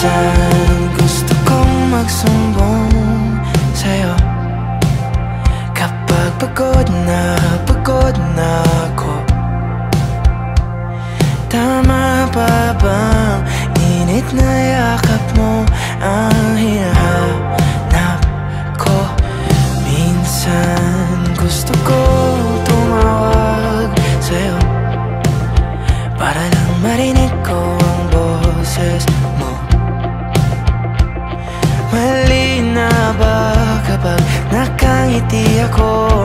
Minsan gusto kong magsumbong sa'yo kapag pagod na ako. Tama pa bang init na yakap mo ang hinahanap ko? Minsan gusto ko tumawag sa'yo para lang marinig ko ang boses mo. Mali na ba kapag nakangiti ako?